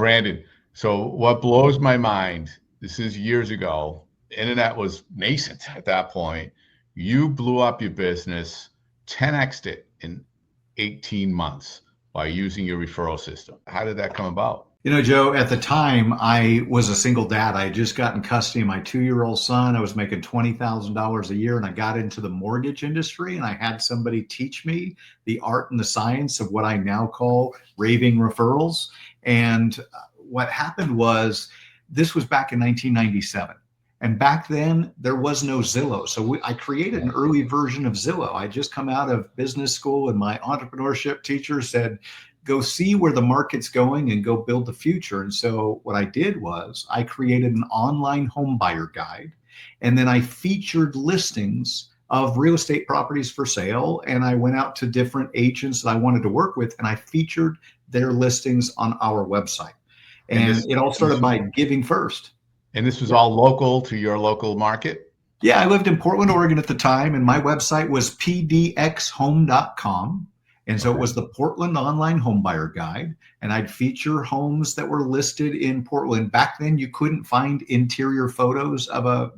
Brandon, so what blows my mind, this is years ago, internet was nascent at that point. You blew up your business, 10x'd it in 18 months by using your referral system. How did that come about? Joe, at the time, I was a single dad. I had just gotten custody of my 2-year-old son. I was making $20,000 a year, and I got into the mortgage industry, and I had somebody teach me the art and the science of what I now call raving referrals. And what happened was, this was back in 1997. And back then, there was no Zillow. So I created an early version of Zillow. I just come out of business school, and my entrepreneurship teacher said, go see where the market's going and go build the future. And so what I did was I created an online home buyer guide, and then I featured listings of real estate properties for sale. And I went out to different agents that I wanted to work with, and I featured their listings on our website. And it all started by giving first. And this was all local to your local market? Yeah, I lived in Portland, Oregon at the time, and my website was pdxhome.com. And so it was the Portland Online Homebuyer Guide, and I'd feature homes that were listed in Portland. Back then, you couldn't find interior photos of a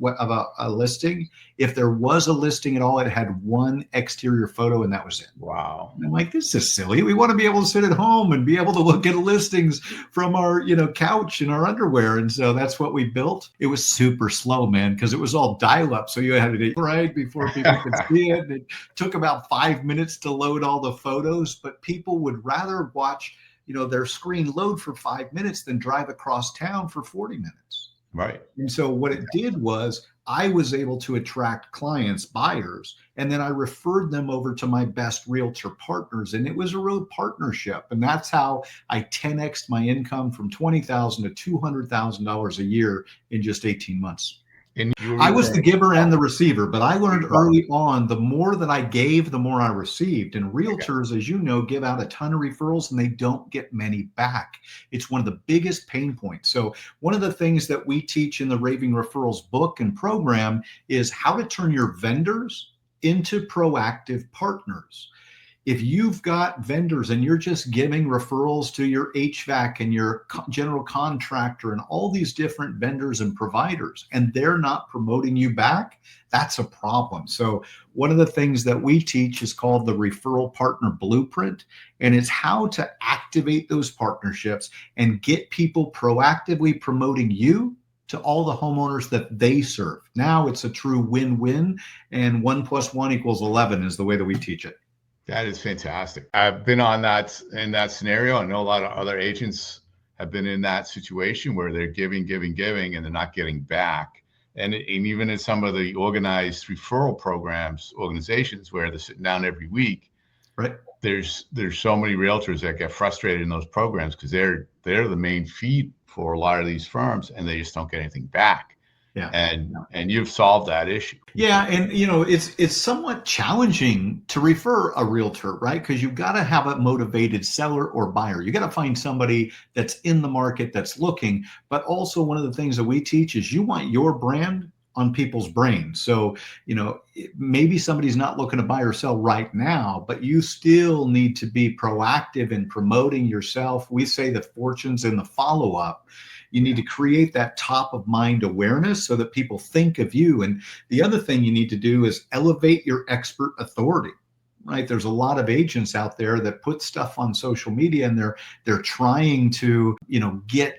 listing. If there was a listing at all, it had one exterior photo, and that was it. Wow. And I'm like, this is silly. We want to be able to sit at home and be able to look at listings from our, couch in our underwear. And so that's what we built. It was super slow, man, because it was all dial-up. So you had to right before people could see it. It took about 5 minutes to load all the photos, but people would rather watch, their screen load for 5 minutes than drive across town for 40 minutes. Right. And so what it did was I was able to attract clients, buyers, and then I referred them over to my best realtor partners. And it was a real partnership. And that's how I 10x'd my income from $20,000 to $200,000 a year in just 18 months. I was the giver and the receiver, but I learned early on, the more that I gave, the more I received. And realtors, as you know, give out a ton of referrals and they don't get many back. It's one of the biggest pain points. So one of the things that we teach in the Raving Referrals book and program is how to turn your vendors into proactive partners. If you've got vendors and you're just giving referrals to your HVAC and your general contractor and all these different vendors and providers, and they're not promoting you back, that's a problem. So one of the things that we teach is called the Referral Partner Blueprint, and it's how to activate those partnerships and get people proactively promoting you to all the homeowners that they serve. Now it's a true win-win, and 1 + 1 = 11 is the way that we teach it. That is fantastic. I've been in that scenario. I know a lot of other agents have been in that situation where they're giving, and they're not getting back. And even in some of the organized referral programs, organizations where they're sitting down every week, right? There's so many realtors that get frustrated in those programs because they're the main feed for a lot of these firms, and they just don't get anything back. Yeah. And you've solved that issue. Yeah. And, it's somewhat challenging to refer a realtor, right? Because you've got to have a motivated seller or buyer. You got to find somebody that's in the market, that's looking. But also one of the things that we teach is you want your brand on people's brains. So, maybe somebody's not looking to buy or sell right now, but you still need to be proactive in promoting yourself. We say the fortune's in the follow-up. You need to create that top of mind awareness so that people think of you. And the other thing you need to do is elevate your expert authority, right? There's a lot of agents out there that put stuff on social media and they're trying to,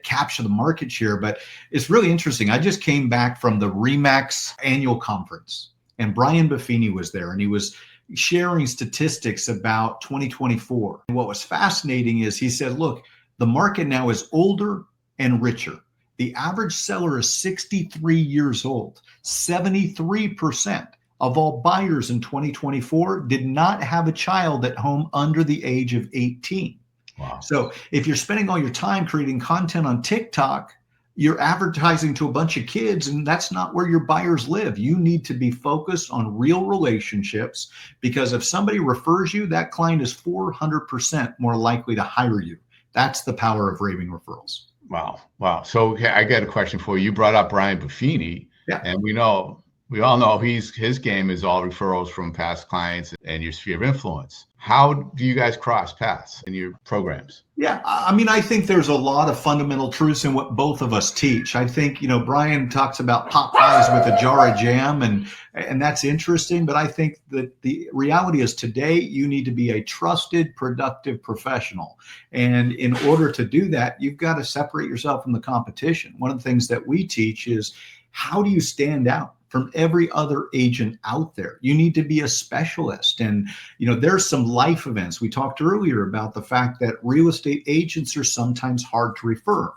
capture the market share. But it's really interesting. I just came back from the RE/MAX annual conference, and Brian Buffini was there, and he was sharing statistics about 2024. And what was fascinating is he said, look, the market now is older and richer. The average seller is 63 years old. 73% of all buyers in 2024 did not have a child at home under the age of 18. Wow. So if you're spending all your time creating content on TikTok, you're advertising to a bunch of kids, and that's not where your buyers live. You need to be focused on real relationships, because if somebody refers you, that client is 400% more likely to hire you. That's the power of Raving Referrals. Wow. So I got a question for you. You brought up Brian Buffini, yeah. And we know We all know his game is all referrals from past clients and your sphere of influence. How do you guys cross paths in your programs? Yeah, I mean, I think there's a lot of fundamental truths in what both of us teach. I think, Brian talks about pot pies with a jar of jam, and that's interesting. But I think that the reality is today you need to be a trusted, productive professional. And in order to do that, you've got to separate yourself from the competition. One of the things that we teach is how do you stand out from every other agent out there? You need to be a specialist. And, there's some life events. We talked earlier about the fact that real estate agents are sometimes hard to refer.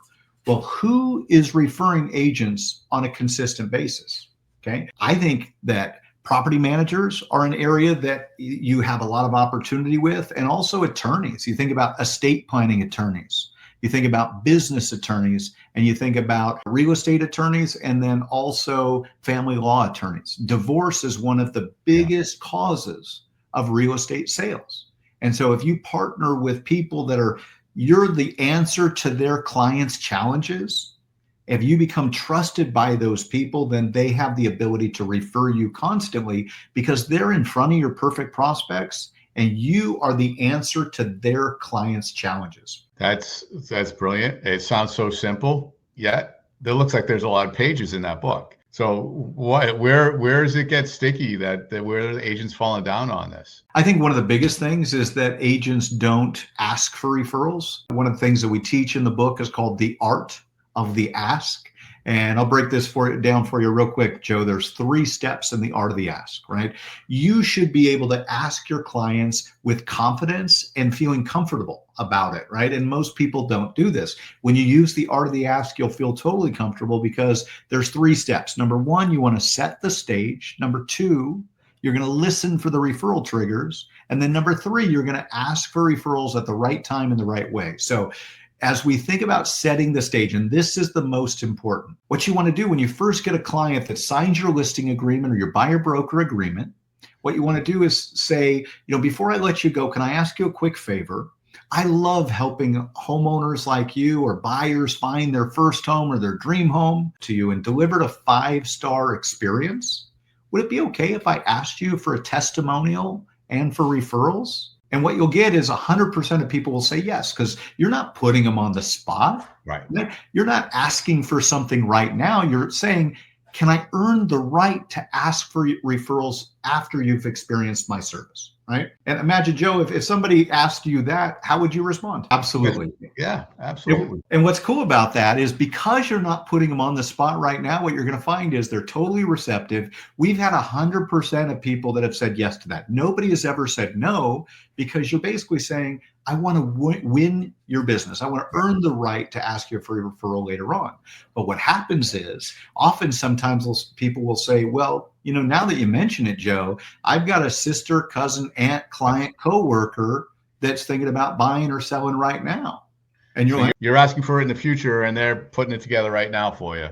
Well, who is referring agents on a consistent basis? Okay. I think that property managers are an area that you have a lot of opportunity with, and also attorneys. You think about estate planning attorneys. You think about business attorneys, and you think about real estate attorneys, and then also family law attorneys. Divorce is one of the biggest causes of real estate sales. And so if you partner with people you're the answer to their clients' challenges, if you become trusted by those people, then they have the ability to refer you constantly because they're in front of your perfect prospects and you are the answer to their clients' challenges. That's brilliant. It sounds so simple, yet there looks like there's a lot of pages in that book. So where does it get sticky that where are the agents falling down on this? I think one of the biggest things is that agents don't ask for referrals. One of the things that we teach in the book is called the art of the ask. And I'll break this down for you real quick, Joe. There's 3 steps in the art of the ask, right? You should be able to ask your clients with confidence and feeling comfortable about it, right? And most people don't do this. When you use the art of the ask, you'll feel totally comfortable because there's 3 steps. Number 1, you want to set the stage. Number 2, you're going to listen for the referral triggers. And then number 3, you're going to ask for referrals at the right time in the right way. So as we think about setting the stage, and this is the most important, what you want to do when you first get a client that signs your listing agreement or your buyer broker agreement, what you want to do is say, before I let you go, can I ask you a quick favor? I love helping homeowners like you or buyers find their first home or their dream home to you and delivered a 5-star experience. Would it be okay if I asked you for a testimonial and for referrals? And what you'll get is 100% of people will say yes, because you're not putting them on the spot. Right. You're not asking for something right now. You're saying, can I earn the right to ask for referrals after you've experienced my service? Right. And imagine, Joe, if somebody asked you that, how would you respond? Absolutely. Yeah, absolutely. And what's cool about that is because you're not putting them on the spot right now, what you're going to find is they're totally receptive. We've had 100% of people that have said yes to that. Nobody has ever said no, because you're basically saying, I want to win your business. I want to earn the right to ask you for a referral later on. But what happens is sometimes people will say, well, now that you mention it, Joe, I've got a sister, cousin, aunt, client, coworker that's thinking about buying or selling right now. And you're asking for it in the future and they're putting it together right now for you.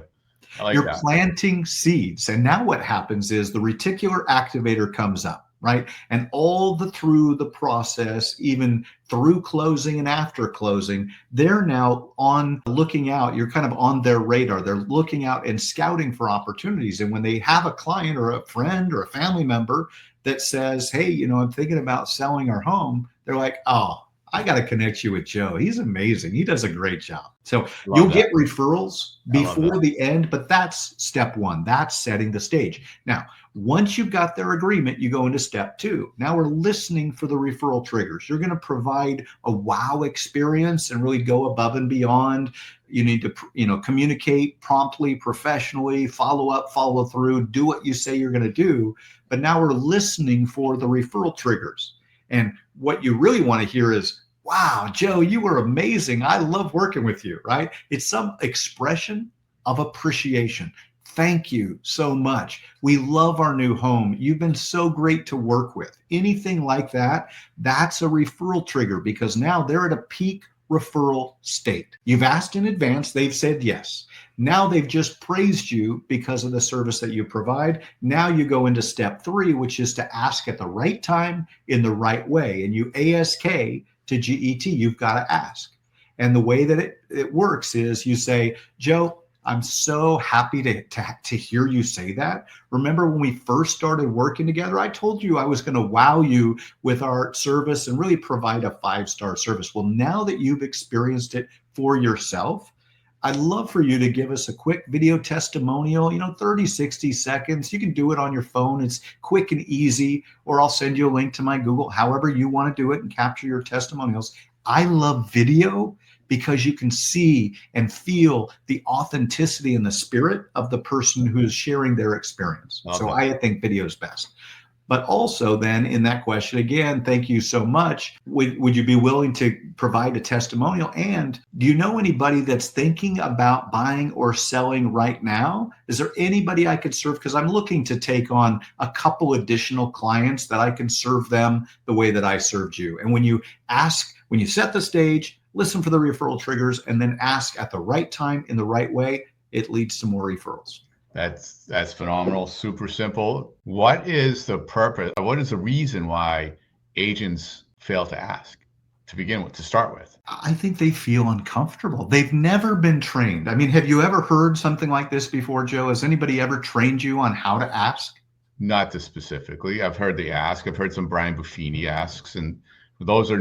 I like you're that. Planting seeds. And now what happens is the reticular activator comes up, right? And all through the process, even through closing and after closing, they're now looking out. You're kind of on their radar. They're looking out and scouting for opportunities. And when they have a client or a friend or a family member that says, hey, I'm thinking about selling our home, they're like, oh, I got to connect you with Joe. He's amazing. He does a great job. So you'll get referrals before the end, but that's step 1. That's setting the stage. Now, once you've got their agreement, you go into step 2. Now we're listening for the referral triggers. You're going to provide a wow experience and really go above and beyond. You need to, communicate promptly, professionally, follow up, follow through, do what you say you're going to do. But now we're listening for the referral triggers. And what you really want to hear is, wow, Joe, you were amazing. I love working with you, right? It's some expression of appreciation. Thank you so much. We love our new home. You've been so great to work with. Anything like that, that's a referral trigger because now they're at a peak referral state. You've asked in advance, they've said yes. Now they've just praised you because of the service that you provide. Now you go into step 3, which is to ask at the right time in the right way. And you ASK to GET, you've got to ask. And the way that it works is you say, Joe, I'm so happy to hear you say that. Remember when we first started working together, I told you I was going to wow you with our service and really provide a 5-star service. Well, now that you've experienced it for yourself, I'd love for you to give us a quick video testimonial, 30, 60 seconds. You can do it on your phone. It's quick and easy, or I'll send you a link to my Google, however you want to do it and capture your testimonials. I love video because you can see and feel the authenticity and the spirit of the person who is sharing their experience. So I think video is best. But also then in that question, again, thank you so much. Would you be willing to provide a testimonial? And do you know anybody that's thinking about buying or selling right now? Is there anybody I could serve? Because I'm looking to take on a couple additional clients that I can serve them the way that I served you. And when you set the stage, listen for the referral triggers, and then ask at the right time in the right way, it leads to more referrals. That's phenomenal. Super simple. What is the purpose? What is the reason why agents fail to ask to begin with, to start with? I think they feel uncomfortable. They've never been trained. I mean, have you ever heard something like this before, Joe? Has anybody ever trained you on how to ask? Not this specifically. I've heard the ask. I've heard some Brian Buffini asks, and those are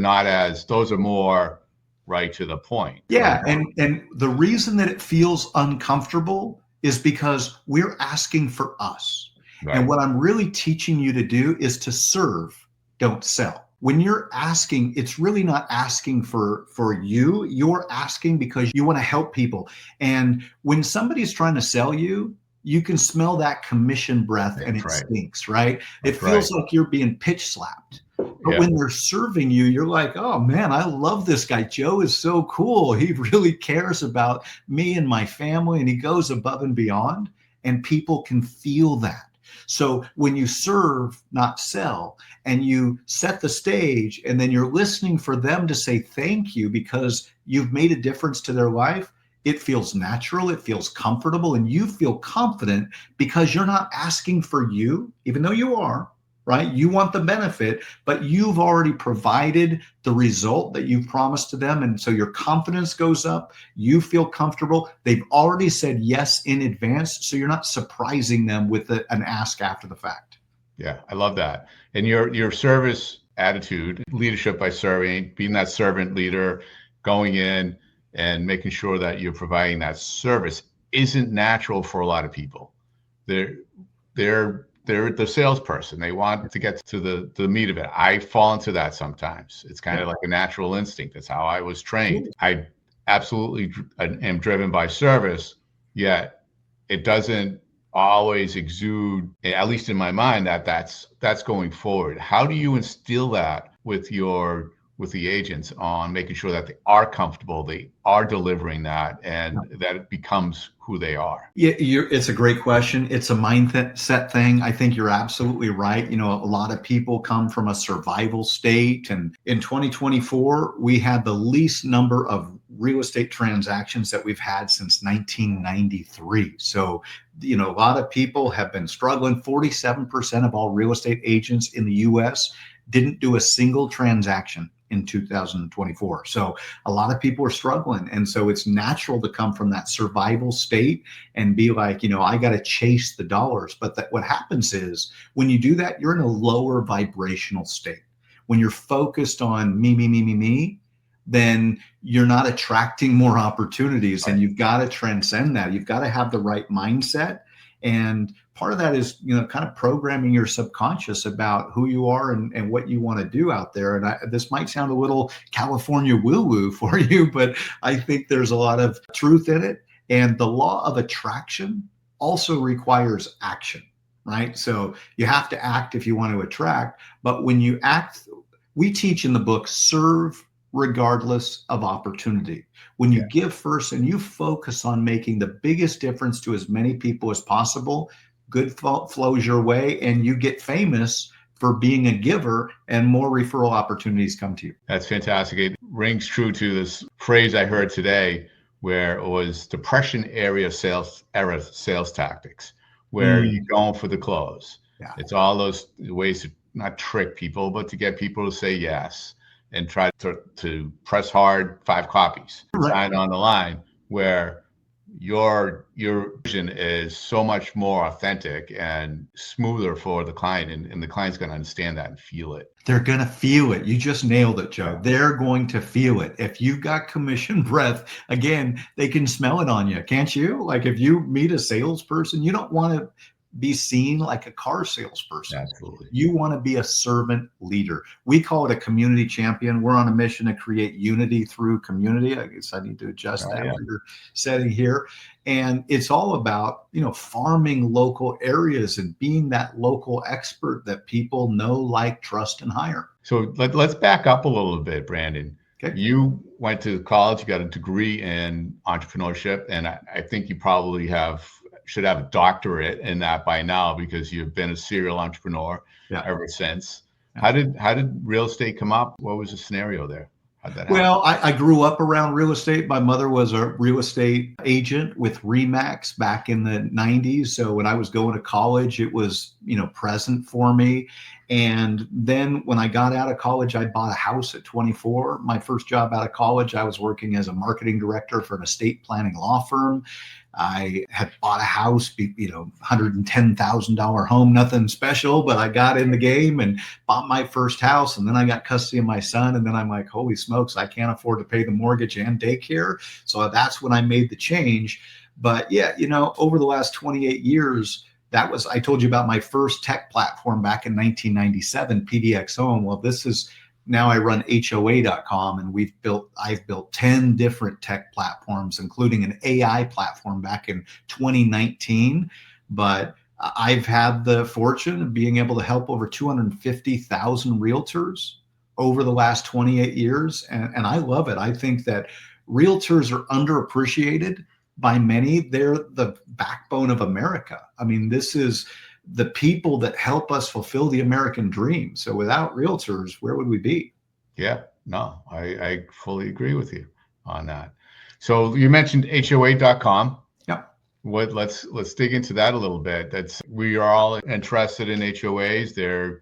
more right to the point. Yeah, and the reason that it feels uncomfortable is because we're asking for us. Right. And what I'm really teaching you to do is to serve, don't sell. When you're asking, it's really not asking for you. You're asking because you want to help people. And when somebody's trying to sell you, you can smell that commission breath. That's and it stinks, right? It feels like you're being pitch slapped. But when they're serving you, you're like, oh man, I love this guy. Joe is so cool. He really cares about me and my family, and he goes above and beyond, and people can feel that. So when you serve, not sell, and you set the stage, and then you're listening for them to say thank you because you've made a difference to their life, it feels natural, it feels comfortable, and you feel confident because you're not asking for you, even though you are, right? You want the benefit, but you've already provided the result that you've promised to them. And so your confidence goes up. You feel comfortable. They've already said yes in advance. So you're not surprising them with an ask after the fact. Yeah, I love that. And your service attitude, leadership by serving, being that servant leader, going in and making sure that you're providing that service isn't natural for a lot of people. They're the salesperson. They want to get to the meat of it. I fall into that sometimes. It's kind of like a natural instinct. That's how I was trained. I absolutely am driven by service, yet it doesn't always exude, at least in my mind, that's going forward. How do you instill that with the agents on making sure that they are comfortable, they are delivering that, and that it becomes who they are? Yeah, it's a great question. It's a mindset thing. I think you're absolutely right. A lot of people come from a survival state. And in 2024, we had the least number of real estate transactions that we've had since 1993. So, a lot of people have been struggling. 47% of all real estate agents in the US didn't do a single transaction in 2024. So a lot of people are struggling. And so it's natural to come from that survival state and be like, I got to chase the dollars. But what happens is when you do that, you're in a lower vibrational state. When you're focused on me, then you're not attracting more opportunities. And you've got to transcend that. You've got to have the right mindset. And part of that is, kind of programming your subconscious about who you are and what you want to do out there. And this might sound a little California woo-woo for you, but I think there's a lot of truth in it. And the law of attraction also requires action, right? So you have to act if you want to attract. But when you act, we teach in the book, serve regardless of opportunity. When you give first and you focus on making the biggest difference to as many people as possible, good flows your way and you get famous for being a giver and more referral opportunities come to you. That's fantastic. It rings true to this phrase I heard today where it was depression era sales tactics, where you're going for the close. Yeah. It's all those ways to not trick people, but to get people to say yes and try to press hard 5 copies, sign on the line, where your vision is so much more authentic and smoother for the client, and the client's going to understand that and feel it. They're going to feel it. You just nailed it, Joe. Yeah. They're going to feel it. If you've got commission breath, again, they can smell it on you, can't you? Like if you meet a salesperson, you don't want to be seen like a car salesperson. Absolutely. You want to be a servant leader. We call it a community champion. We're on a mission to create unity through community. I guess I need to adjust that for your setting here. And it's all about, farming local areas and being that local expert that people know, like, trust, and hire. So let's back up a little bit, Brandon. Okay. You went to college, you got a degree in entrepreneurship, and I think you probably should have a doctorate in that by now, because you've been a serial entrepreneur ever since. How did real estate come up? What was the scenario there? How'd that happen? Well, I grew up around real estate. My mother was a real estate agent with Remax back in the 90s. So when I was going to college, it was, present for me. And then when I got out of college, I bought a house at 24. My first job out of college, I was working as a marketing director for an estate planning law firm. I had bought a house, $110,000 home, nothing special, but I got in the game and bought my first house. And then I got custody of my son. And then I'm like, holy smokes, I can't afford to pay the mortgage and daycare. So that's when I made the change. But yeah, over the last 28 years, I told you about my first tech platform back in 1997, PDX Home. Well, now I run HOA.com, and I've built 10 different tech platforms, including an AI platform back in 2019. But I've had the fortune of being able to help over 250,000 realtors over the last 28 years. And I love it. I think that realtors are underappreciated by many. They're the backbone of America. I mean, this is the people that help us fulfill the American dream. So without realtors, where would we be? Yeah, no, I fully agree with you on that. So you mentioned HOA.com. Yeah. Let's dig into that a little bit. We are all interested in HOAs.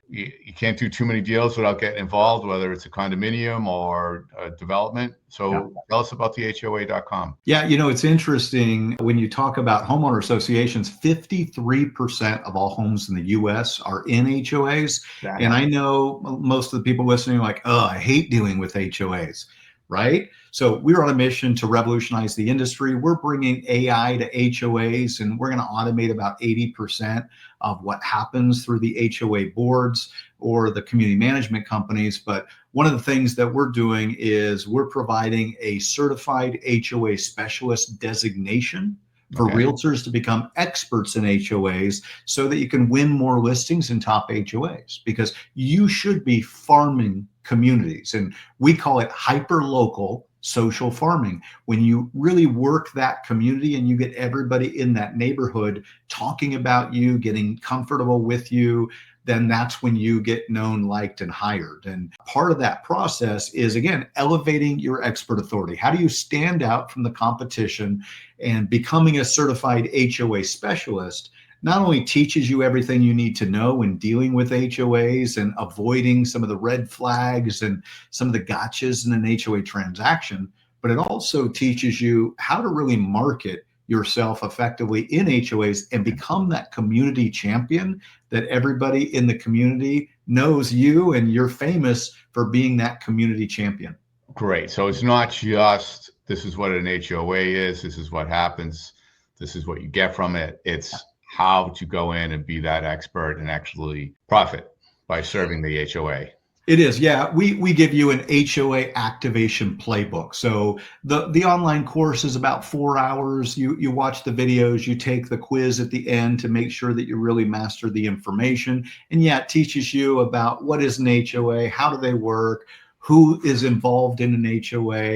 You can't do too many deals without getting involved, whether it's a condominium or a development. So tell us about the HOA.com. Yeah, it's interesting when you talk about homeowner associations. 53% of all homes in the U.S. are in HOAs, and I know most of the people listening are like, "Oh, I hate dealing with HOAs." Right? So we're on a mission to revolutionize the industry. We're bringing AI to HOAs, and we're going to automate about 80% of what happens through the HOA boards or the community management companies. But one of the things that we're doing is we're providing a certified HOA specialist designation for realtors to become experts in HOAs, so that you can win more listings in top HOAs, because you should be farming communities. And we call it hyper-local social farming. When you really work that community and you get everybody in that neighborhood talking about you, getting comfortable with you, then that's when you get known, liked, and hired. And part of that process is, again, elevating your expert authority. How do you stand out from the competition? And becoming a certified HOA specialist not only teaches you everything you need to know in dealing with HOAs and avoiding some of the red flags and some of the gotchas in an HOA transaction, but it also teaches you how to really market yourself effectively in HOAs and become that community champion that everybody in the community knows you, and you're famous for being that community champion. Great. So it's not just, this is what an HOA is, this is what happens, this is what you get from it. It's how to go in and be that expert and actually profit by serving the HOA. It is, yeah. We give you an HOA activation playbook. So the online course is about 4 hours. You watch the videos, you take the quiz at the end to make sure that you really master the information. And yeah, it teaches you about what is an HOA, how do they work, who is involved in an HOA.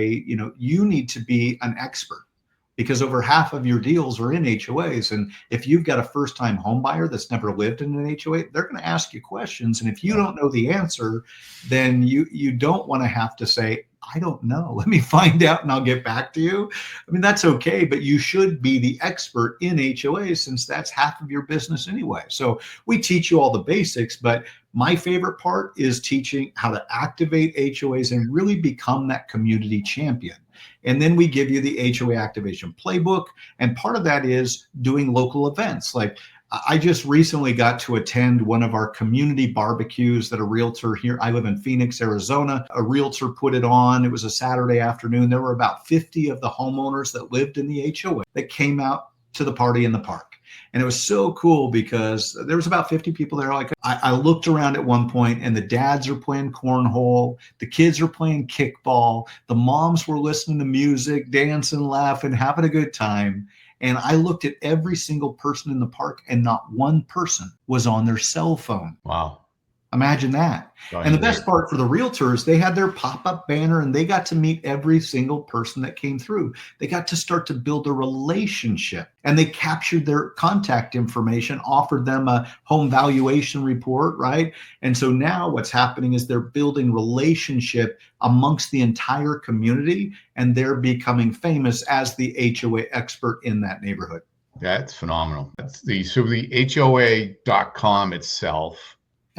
You need to be an expert, because over half of your deals are in HOAs. And if you've got a first-time home buyer that's never lived in an HOA, they're going to ask you questions. And if you don't know the answer, then you don't want to have to say, I don't know. Let me find out and I'll get back to you. I mean, that's okay, but you should be the expert in HOAs since that's half of your business anyway. So we teach you all the basics, but my favorite part is teaching how to activate HOAs and really become that community champion. And then we give you the HOA activation playbook. And part of that is doing local events. Like I just recently got to attend one of our community barbecues that a realtor here, I live in Phoenix, Arizona, a realtor put it on. It was a Saturday afternoon. There were about 50 of the homeowners that lived in the HOA that came out to the party in the park. And it was so cool because there was about 50 people there. Like I looked around at one point and the dads are playing cornhole. The kids are playing kickball. The moms were listening to music, dancing, laughing, having a good time. And I looked at every single person in the park and not one person was on their cell phone. Wow. Imagine that. And the best part for the realtors, they had their pop-up banner and they got to meet every single person that came through. They got to start to build a relationship and they captured their contact information, offered them a home valuation report, right? And so now what's happening is they're building relationship amongst the entire community and they're becoming famous as the HOA expert in that neighborhood. That's phenomenal. So the HOA.com itself,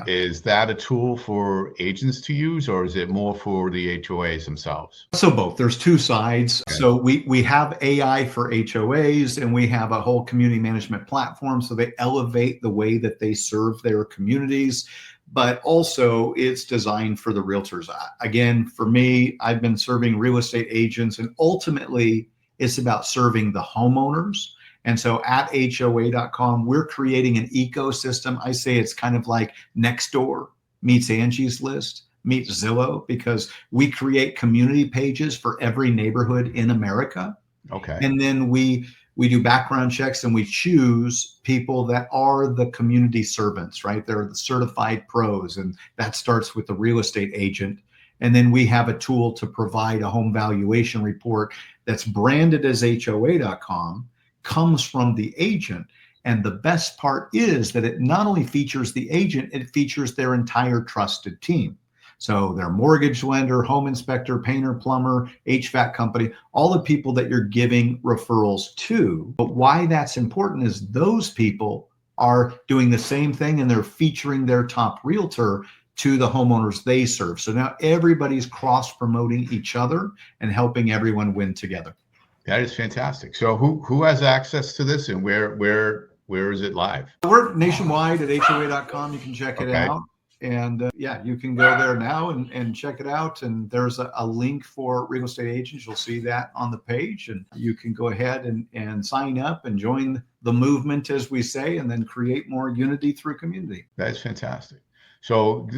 is that a tool for agents to use or is it more for the HOAs themselves? So both. There's two sides. Okay. So we have AI for HOAs and we have a whole community management platform. So they elevate the way that they serve their communities, but also it's designed for the realtors. Again, for me, I've been serving real estate agents and ultimately it's about serving the homeowners. And so at HOA.com, we're creating an ecosystem. I say it's kind of like Nextdoor meets Angie's List, meets Zillow, because we create community pages for every neighborhood in America. Okay. And then we do background checks and we choose people that are the community servants, right? They're the certified pros. And that starts with the real estate agent. And then we have a tool to provide a home valuation report that's branded as HOA.com. Comes from the agent. And the best part is that it not only features the agent, it features their entire trusted team. So their mortgage lender, home inspector, painter, plumber, HVAC company, all the people that you're giving referrals to. But why that's important is those people are doing the same thing and they're featuring their top realtor to the homeowners they serve. So now everybody's cross-promoting each other and helping everyone win together. That is fantastic. So who has access to this and where is it live? We're nationwide at HOA.com. You can check it out. And yeah, you can go there now and check it out. And there's a link for real estate agents. You'll see that on the page. And you can go ahead and sign up and join the movement, as we say, and then create more unity through community. That's fantastic. So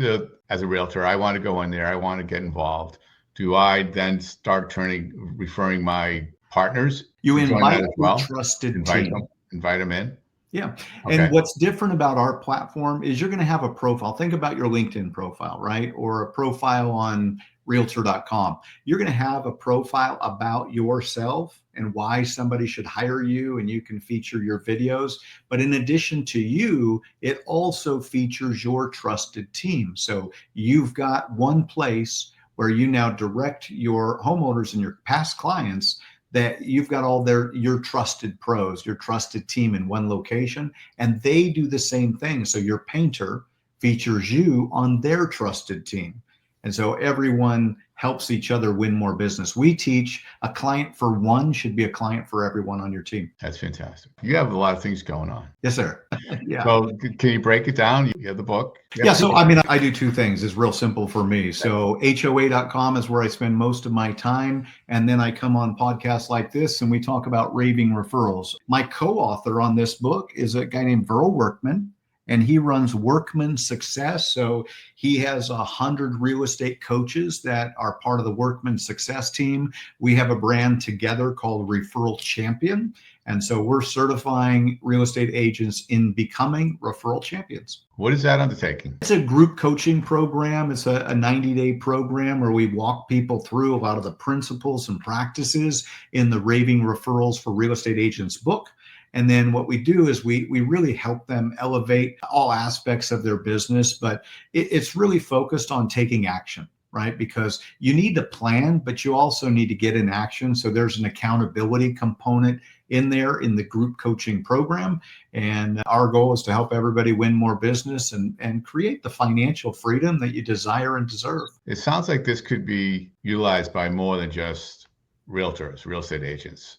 as a realtor, I want to go in there. I want to get involved. Do I then start referring my partners? You invite your trusted team. Invite them in. Yeah. Okay. And what's different about our platform is you're going to have a profile. Think about your LinkedIn profile, right? Or a profile on realtor.com. You're going to have a profile about yourself and why somebody should hire you, and you can feature your videos. But in addition to you, it also features your trusted team. So you've got one place where you now direct your homeowners and your past clients that you've got all your trusted pros, your trusted team in one location, and they do the same thing. So your painter features you on their trusted team. And so everyone helps each other win more business. We teach a client for one should be a client for everyone on your team. That's fantastic. You have a lot of things going on. Yes, sir. Yeah. So can you break it down? You have the book. Yeah. So, I mean, I do two things. It's real simple for me. So HOA.com is where I spend most of my time. And then I come on podcasts like this and we talk about Raving Referrals. My co-author on this book is a guy named Verl Workman. And he runs Workman Success. So he has 100 real estate coaches that are part of the Workman Success team. We have a brand together called Referral Champion. And so we're certifying real estate agents in becoming referral champions. What is that undertaking? It's a group coaching program. It's a 90-day program where we walk people through a lot of the principles and practices in the Raving Referrals for Real Estate Agents book. And then what we do is we really help them elevate all aspects of their business, but it's really focused on taking action. right? Because you need to plan, but you also need to get in action. So there's an accountability component in there in the group coaching program. And our goal is to help everybody win more business and create the financial freedom that you desire and deserve. It sounds like this could be utilized by more than just realtors, real estate agents.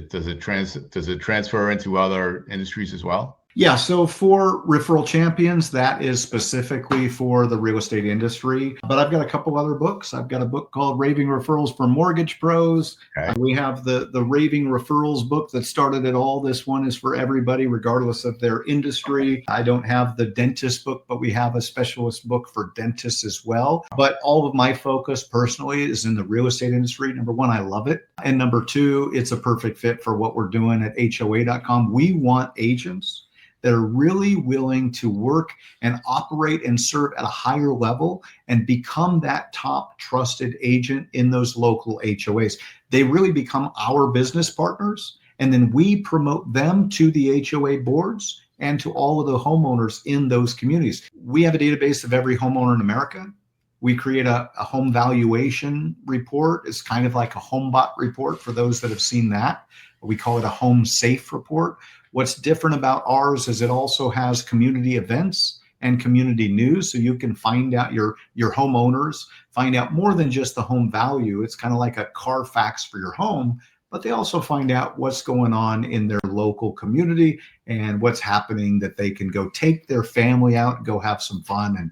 Does it transfer into other industries as well? Yeah, so for Referral Champions, that is specifically for the real estate industry. But I've got a couple other books. I've got a book called Raving Referrals for Mortgage Pros. Okay. We have the Raving Referrals book that started it all. This one is for everybody, regardless of their industry. I don't have the dentist book, but we have a specialist book for dentists as well. But all of my focus personally is in the real estate industry. Number one, I love it. And number two, it's a perfect fit for what we're doing at HOA.com. We want agents that are really willing to work and operate and serve at a higher level and become that top trusted agent in those local HOAs. They really become our business partners, and then we promote them to the HOA boards and to all of the homeowners in those communities. We have a database of every homeowner in America. We create a home valuation report. It's kind of like a HomeBot report for those that have seen that. We call it a home safe report. What's different about ours is it also has community events and community news. So you can find out your homeowners, find out more than just the home value. It's kind of like a Carfax for your home, but they also find out what's going on in their local community and what's happening that they can go take their family out and go have some fun.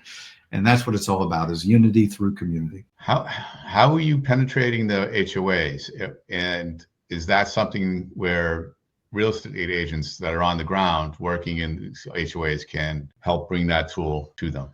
And that's what it's all about, is unity through community. How are you penetrating the HOAs? And is that something where real estate agents that are on the ground working in HOAs can help bring that tool to them?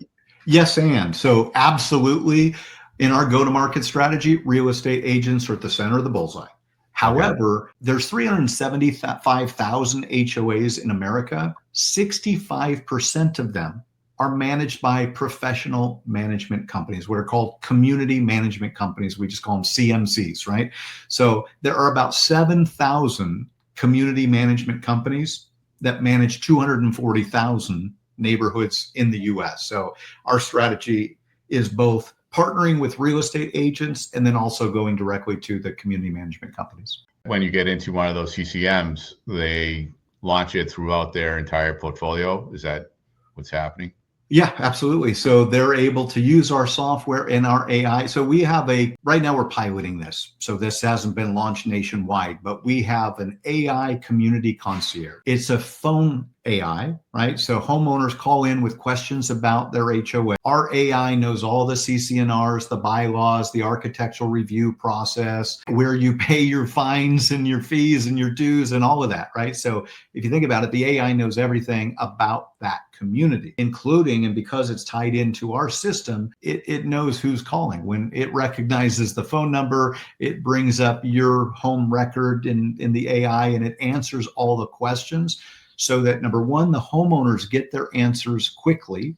Yes, and so absolutely. In our go-to-market strategy, real estate agents are at the center of the bullseye. However, there's 375,000 HOAs in America. 65% of them are managed by professional management companies, what are called community management companies. We just call them CMCs, right? So there are about 7,000 community management companies that manage 240,000 neighborhoods in the US. So our strategy is both partnering with real estate agents and then also going directly to the community management companies. When you get into one of those CCMs, they launch it throughout their entire portfolio. Is that what's happening? Yeah, absolutely. So they're able to use our software and our AI. So we have right now we're piloting this. So this hasn't been launched nationwide, but we have an AI community concierge. It's a phone AI, right? So homeowners call in with questions about their HOA. Our AI knows all the CC&Rs, the bylaws, the architectural review process, where you pay your fines and your fees and your dues and all of that, right? So if you think about it, the AI knows everything about that community, including, and because it's tied into our system, it knows who's calling. When it recognizes the phone number, it brings up your home record in the AI and it answers all the questions. So that number one, the homeowners get their answers quickly.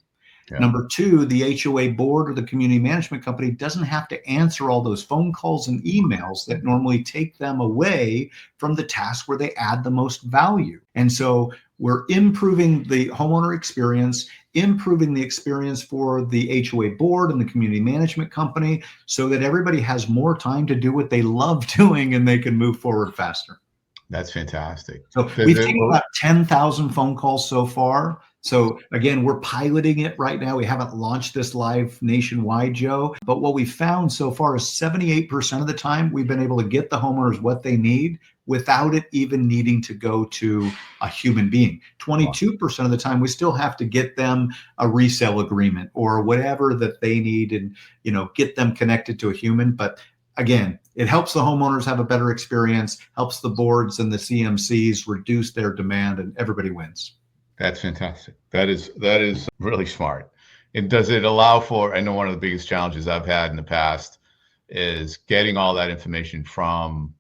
Yeah. Number two, the HOA board or the community management company doesn't have to answer all those phone calls and emails that normally take them away from the task where they add the most value. And so we're improving the homeowner experience, improving the experience for the HOA board and the community management company so that everybody has more time to do what they love doing and they can move forward faster. That's fantastic. So we've taken about 10,000 phone calls so far. So again, we're piloting it right now. We haven't launched this live nationwide, Joe. But what we found so far is 78% of the time we've been able to get the homeowners what they need without it even needing to go to a human being. 22% of the time we still have to get them a resale agreement or whatever that they need and, get them connected to a human. But again, it helps the homeowners have a better experience, helps the boards and the CMCs reduce their demand, and everybody wins. That's fantastic. That is really smart. And does it allow for, I know one of the biggest challenges I've had in the past is getting all that information from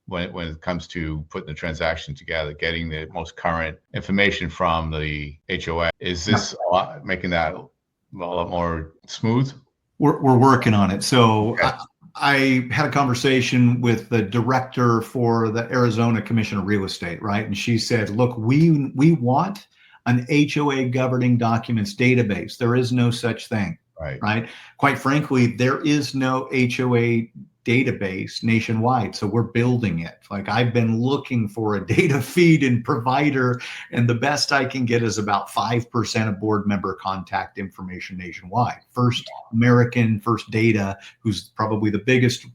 when it comes to putting the transaction together, getting the most current information from the HOA. Is this making that a lot more smooth? We're working on it. So okay. I had a conversation with the director for the Arizona Commission of Real Estate, right? And she said, look, we want an HOA governing documents database. There is no such thing. Right. right? Quite frankly, there is no HOA database nationwide, so we're building it. Like, I've been looking for a data feed and provider, and the best I can get is about 5% of board member contact information nationwide. First American, First Data, who's probably the biggest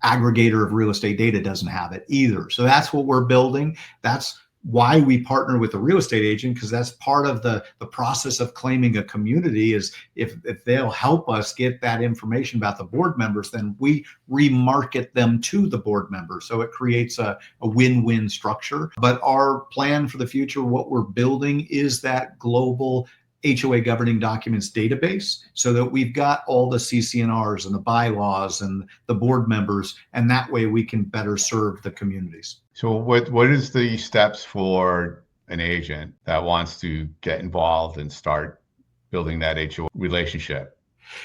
aggregator of real estate data, doesn't have it either. So that's what we're building. That's why we partner with a real estate agent, because that's part of the process of claiming a community. Is if they'll help us get that information about the board members, then we remarket them to the board members. So it creates a win-win structure. But our plan for the future, what we're building, is that global HOA governing documents database, so that we've got all the CCNRs and the bylaws and the board members, and that way we can better serve the communities. So what is the steps for an agent that wants to get involved and start building that HOA relationship?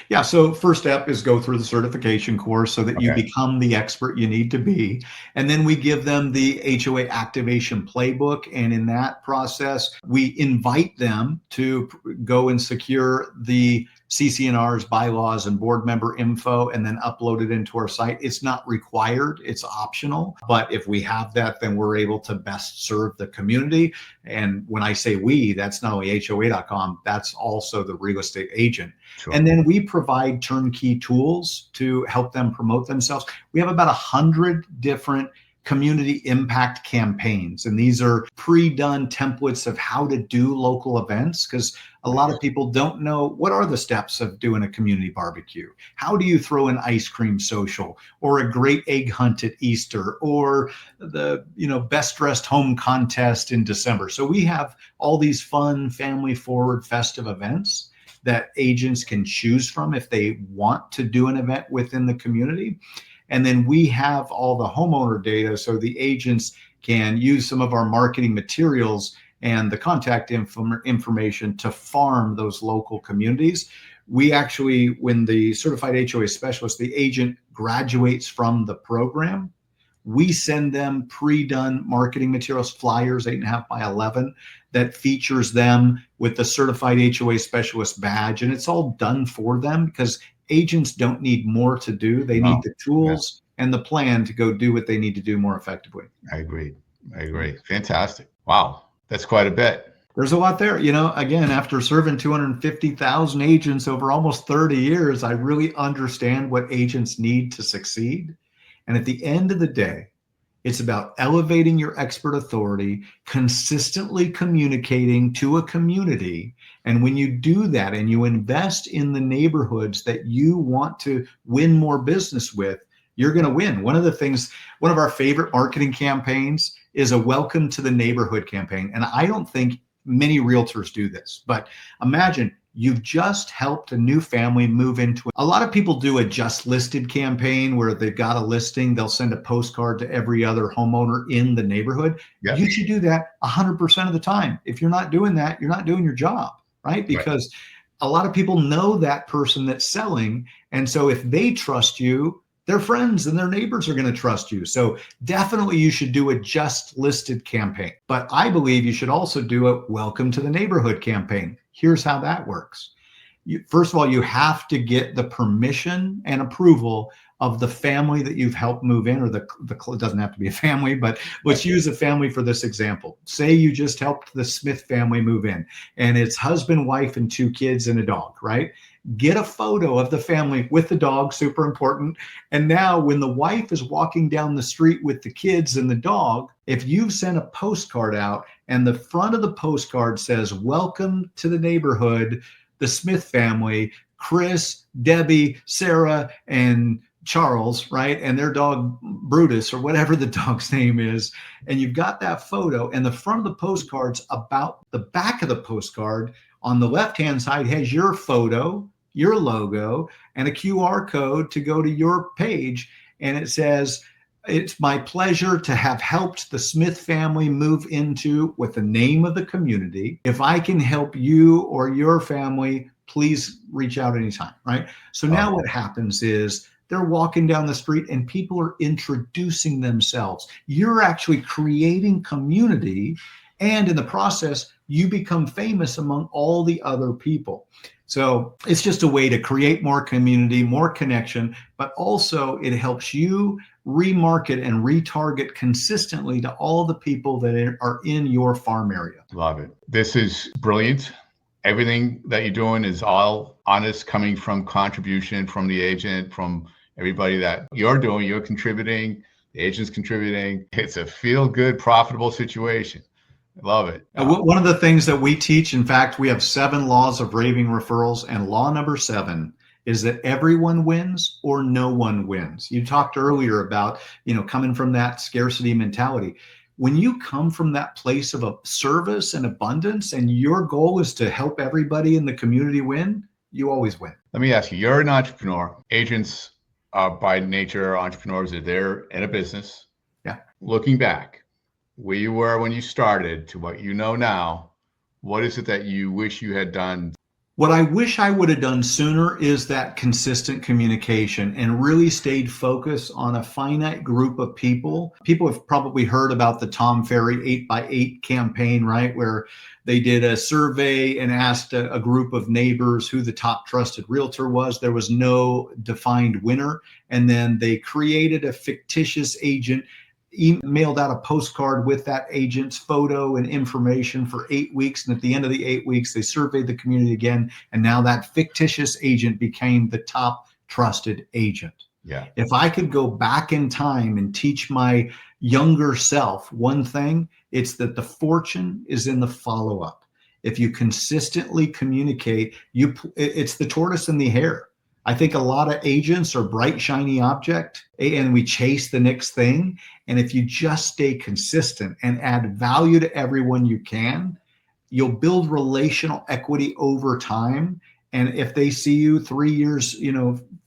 Yeah, so first step is go through the certification course so that you Okay. become the expert you need to be. And then we give them the HOA activation playbook. And in that process, we invite them to go and secure the CCNRs, bylaws, and board member info, and then upload it into our site. It's not required, it's optional. But if we have that, then we're able to best serve the community. And when I say we, that's not only HOA.com, that's also the real estate agent. Sure. And then we provide turnkey tools to help them promote themselves. We have about 100 different community impact campaigns, and these are pre-done templates of how to do local events, because a lot of people don't know what are the steps of doing a community barbecue. How do you throw an ice cream social, or a great egg hunt at Easter, or the best dressed home contest in December. So we have all these fun, family forward, festive events that agents can choose from if they want to do an event within the community. And then we have all the homeowner data, so the agents can use some of our marketing materials and the contact information to farm those local communities. We actually, when the certified HOA specialist, the agent graduates from the program, we send them pre-done marketing materials, flyers, 8.5 by 11, that features them with the certified HOA specialist badge. And it's all done for them, because agents don't need more to do. They need the tools and the plan to go do what they need to do more effectively. I agree. Fantastic. Wow. That's quite a bit. There's a lot there. Again, after serving 250,000 agents over almost 30 years, I really understand what agents need to succeed. And at the end of the day, it's about elevating your expert authority, consistently communicating to a community. And when you do that and you invest in the neighborhoods that you want to win more business with, you're going to win. One of our favorite marketing campaigns is a welcome to the neighborhood campaign. And I don't think many realtors do this, but imagine you've just helped a new family move into a lot of people do a just listed campaign where they've got a listing. They'll send a postcard to every other homeowner in the neighborhood. Yep. You should do that 100% of the time. If you're not doing that, you're not doing your job, right? Because a lot of people know that person that's selling. And so if they trust you, their friends and their neighbors are going to trust you. So definitely you should do a just listed campaign. But I believe you should also do a welcome to the neighborhood campaign. Here's how that works. First of all, you have to get the permission and approval of the family that you've helped move in, or it doesn't have to be a family, but let's use a family for this example. Say you just helped the Smith family move in, and it's husband, wife, and 2 kids and a dog, right? Get a photo of the family with the dog, super important. And now when the wife is walking down the street with the kids and the dog, if you've sent a postcard out and the front of the postcard says, welcome to the neighborhood, the Smith family, Chris, Debbie, Sarah, and Charles, right? And their dog Brutus, or whatever the dog's name is. And you've got that photo, and the front of the postcard's about the back of the postcard. On the left-hand side has your photo, your logo, and a QR code to go to your page. And it says, it's my pleasure to have helped the Smith family move into, with the name of the community. If I can help you or your family, please reach out anytime, right? So now what happens is they're walking down the street and people are introducing themselves. You're actually creating community, and in the process, you become famous among all the other people. So it's just a way to create more community, more connection, but also it helps you remarket and retarget consistently to all the people that are in your farm area. Love it. This is brilliant. Everything that you're doing is all honest, coming from contribution from the agent, from everybody that you're contributing, the agent's contributing. It's a feel good, profitable situation. Love it. One of the things that we teach, in fact, we have 7 laws of raving referrals, and law number 7 is that everyone wins or no one wins. You talked earlier about, coming from that scarcity mentality. When you come from that place of a service and abundance, and your goal is to help everybody in the community win, you always win. Let me ask you, you're an entrepreneur. Agents are by nature entrepreneurs. They're in a business. Yeah. Looking back, where you were when you started to what you know now, what is it that you wish you had done? What I wish I would have done sooner is that consistent communication and really stayed focused on a finite group of people. People have probably heard about the Tom Ferry 8x8 campaign, right? Where they did a survey and asked a group of neighbors who the top trusted realtor was. There was no defined winner. And then they created a fictitious agent, mailed out a postcard with that agent's photo and information for 8 weeks. And at the end of the 8 weeks, they surveyed the community again. And now that fictitious agent became the top trusted agent. Yeah. If I could go back in time and teach my younger self one thing, it's that the fortune is in the follow-up. If you consistently communicate, it's the tortoise and the hare. I think a lot of agents are bright, shiny object, and we chase the next thing. And if you just stay consistent and add value to everyone you can, you'll build relational equity over time. And if they see you 3 years,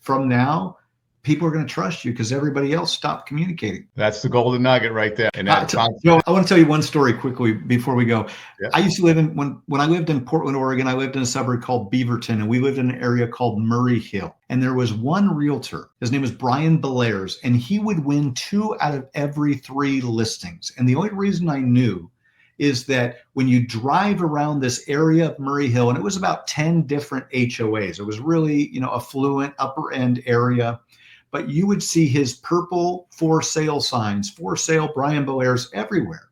from now, people are going to trust you because everybody else stopped communicating. That's the golden nugget right there. And I want to tell you one story quickly before we go. Yeah. I used to live when I lived in Portland, Oregon, I lived in a suburb called Beaverton, and we lived in an area called Murray Hill. And there was one realtor, his name was Brian Belair's, and he would win 2 out of every 3 listings. And the only reason I knew is that when you drive around this area of Murray Hill, and it was about 10 different HOAs, it was really, affluent upper end area. But you would see his purple for sale signs, for sale Brian Belair's everywhere.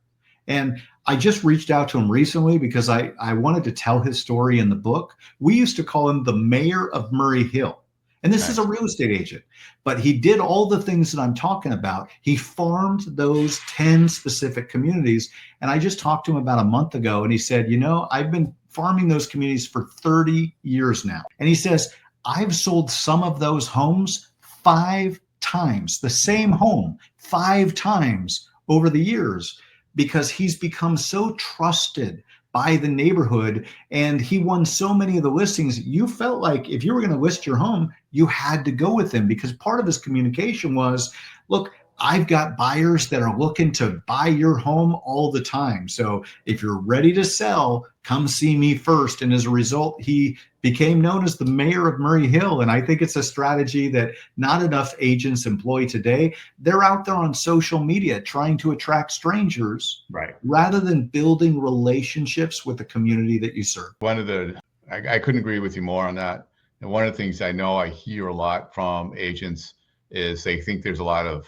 And I just reached out to him recently because I wanted to tell his story in the book. We used to call him the mayor of Murray Hill. And this is a real estate agent. But he did all the things that I'm talking about. He farmed those 10 specific communities. And I just talked to him about a month ago. And he said, I've been farming those communities for 30 years now. And he says, I've sold some of those homes 5 times, the same home 5 times over the years, because he's become so trusted by the neighborhood, and he won so many of the listings. You felt like if you were going to list your home, you had to go with him, because part of his communication was, look, I've got buyers that are looking to buy your home all the time. So if you're ready to sell, come see me first. And as a result, he became known as the mayor of Murray Hill. And I think it's a strategy that not enough agents employ today. They're out there on social media trying to attract strangers, right, rather than building relationships with the community that you serve. I couldn't agree with you more on that. And one of the things I know I hear a lot from agents is they think there's a lot of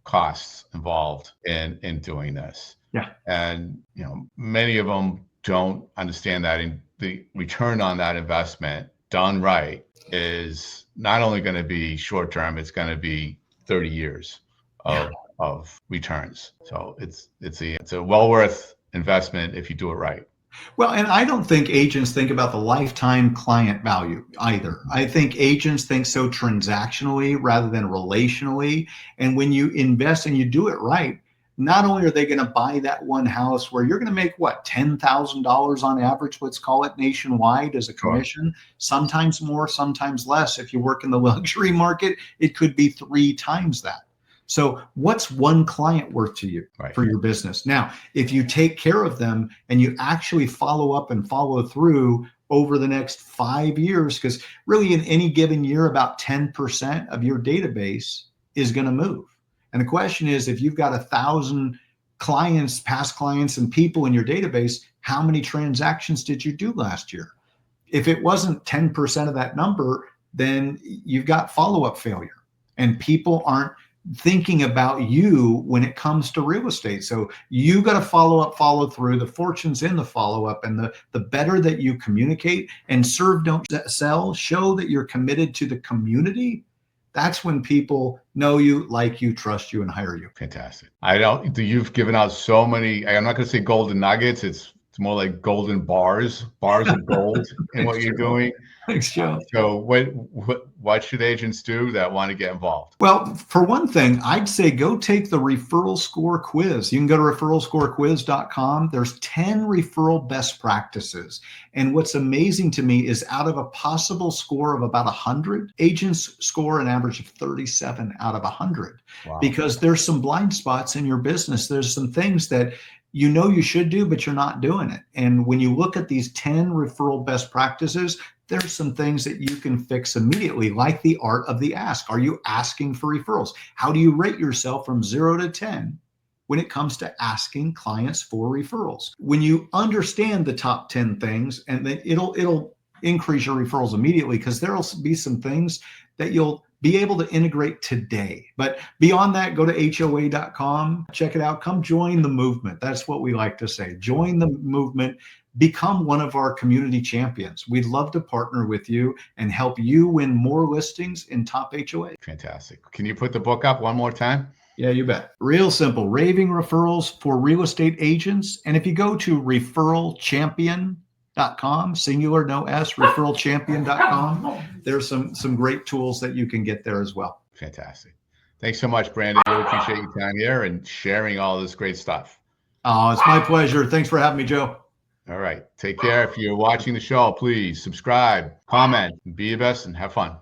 costs involved in doing this. Yeah. And, many of them don't understand that the return on that investment done right is not only going to be short term, it's going to be 30 years of returns. So it's a well worth investment if you do it right. Well, and I don't think agents think about the lifetime client value either. I think agents think so transactionally rather than relationally. And when you invest and you do it right, not only are they going to buy that one house where you're going to make $10,000 on average, let's call it nationwide as a commission, sometimes more, sometimes less. If you work in the luxury market, it could be 3 times that. So what's one client worth to you for your business? Now, if you take care of them and you actually follow up and follow through over the next 5 years, because really in any given year, about 10% of your database is going to move. And the question is, if you've got 1,000 clients, past clients and people in your database, how many transactions did you do last year? If it wasn't 10% of that number, then you've got follow-up failure, and people aren't thinking about you when it comes to real estate. So you got to follow up, follow through. The fortune's in the follow up, and the better that you communicate and serve, don't sell, show that you're committed to the community. That's when people know you, like you, trust you, and hire you. Fantastic. You've given out so many, I'm not going to say golden nuggets. It's more like golden bars of gold in what you're doing. Thanks, Joe. So what should agents do that want to get involved? Well, for one thing, I'd say go take the referral score quiz. You can go to referralscorequiz.com. There's 10 referral best practices. And what's amazing to me is out of a possible score of about 100, agents score an average of 37 out of 100. Wow. Because there's some blind spots in your business. There's some things that you know you should do, but you're not doing it. And when you look at these 10 referral best practices, there's some things that you can fix immediately, like the art of the ask. Are you asking for referrals? How do you rate yourself from 0 to 10 when it comes to asking clients for referrals? When you understand the top 10 things, and then it'll increase your referrals immediately, because there'll be some things that you'll be able to integrate today. But beyond that, go to HOA.com, check it out. Come join the movement. That's what we like to say. Join the movement. Become one of our community champions. We'd love to partner with you and help you win more listings in top HOA. Fantastic. Can you put the book up one more time? Yeah, you bet. Real simple. Raving Referrals for Real Estate Agents. And if you go to referralchampion.com, singular, no S, referralchampion.com, there's some great tools that you can get there as well. Fantastic. Thanks so much, Brandon. Really appreciate your time here and sharing all this great stuff. Oh, it's my pleasure. Thanks for having me, Joe. All right. Take care. If you're watching the show, please subscribe, comment, be your best, and have fun.